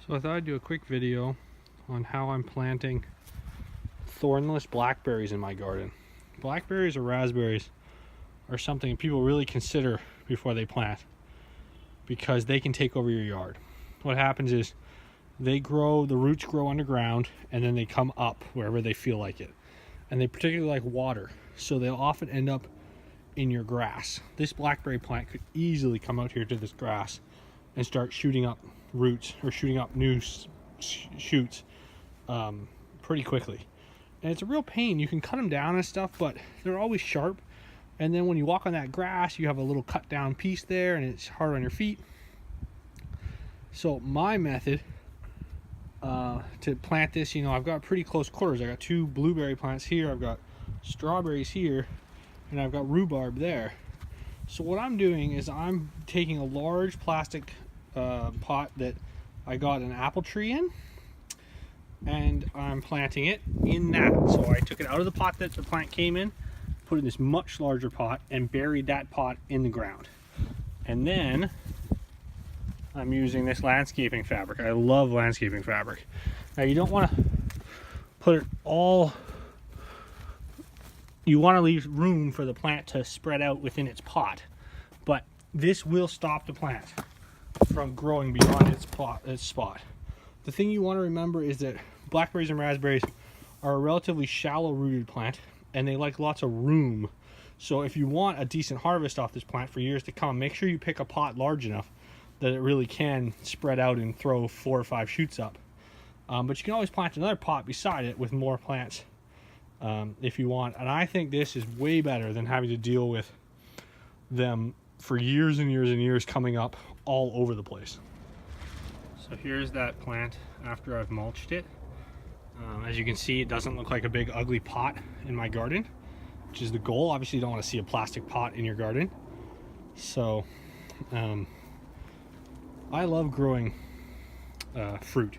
So I thought I'd do a quick video on how I'm planting thornless blackberries in my garden. Blackberries or raspberries are something people really consider before they plant because they can take over your yard. What happens is the roots grow underground and then they come up wherever they feel like it. And they particularly like water, so they'll often end up in your grass. This blackberry plant could easily come out here to this grass and start shooting up roots or shooting up new shoots pretty quickly. And it's a real pain. You can cut them down and stuff, but they're always sharp. And then when you walk on that grass, you have a little cut down piece there and it's hard on your feet. So my method to plant this, I've got pretty close quarters. I got 2 blueberry plants here, I've got strawberries here, and I've got rhubarb there. So what I'm doing is I'm taking a large plastic pot that I got an apple tree in, and I'm planting it in that. So I took it out of the pot that the plant came in, put it in this much larger pot, and buried that pot in the ground. And then I'm using this landscaping fabric. I love landscaping fabric. Now you don't want to put it all, you want to leave room for the plant to spread out within its pot, but this will stop the plant from growing beyond its spot. The thing you want to remember is that blackberries and raspberries are a relatively shallow rooted plant and they like lots of room. So if you want a decent harvest off this plant for years to come, make sure you pick a pot large enough that it really can spread out and throw 4 or 5 shoots up. But you can always plant another pot beside it with more plants if you want. And I think this is way better than having to deal with them for years and years and years coming up all over the place. So here's that plant after I've mulched it. As you can see, it doesn't look like a big ugly pot in my garden, which is the goal. Obviously you don't want to see a plastic pot in your garden. So I love growing fruit.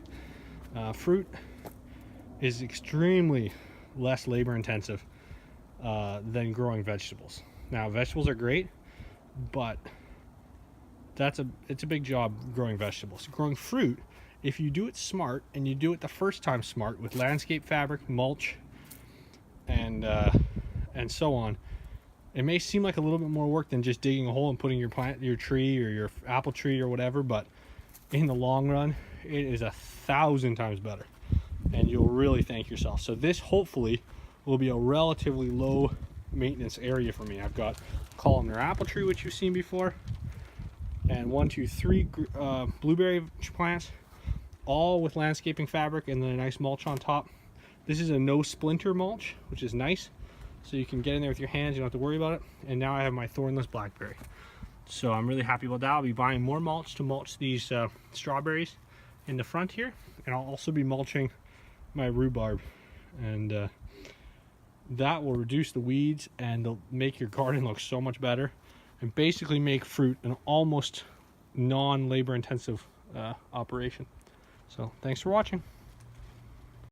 Fruit is extremely less labor intensive than growing vegetables. Now vegetables are great, but it's a big job growing vegetables. Growing fruit, if you do it smart and you do it the first time smart with landscape fabric, mulch, and so on, it may seem like a little bit more work than just digging a hole and putting your tree or your apple tree or whatever, but in the long run it is 1,000 times better and you'll really thank yourself. So this hopefully will be a relatively low maintenance area for me. I've got columnar apple tree, which you've seen before, and 1, 2, 3 blueberry plants, all with landscaping fabric and then a nice mulch on top. This is a no splinter mulch, which is nice, so you can get in there with your hands, you don't have to worry about it. And now I have my thornless blackberry, so I'm really happy about that. I'll be buying more mulch to mulch these strawberries in the front here, and I'll also be mulching my rhubarb, and that will reduce the weeds and they'll make your garden look so much better and basically make fruit an almost non-labor intensive operation. So thanks for watching.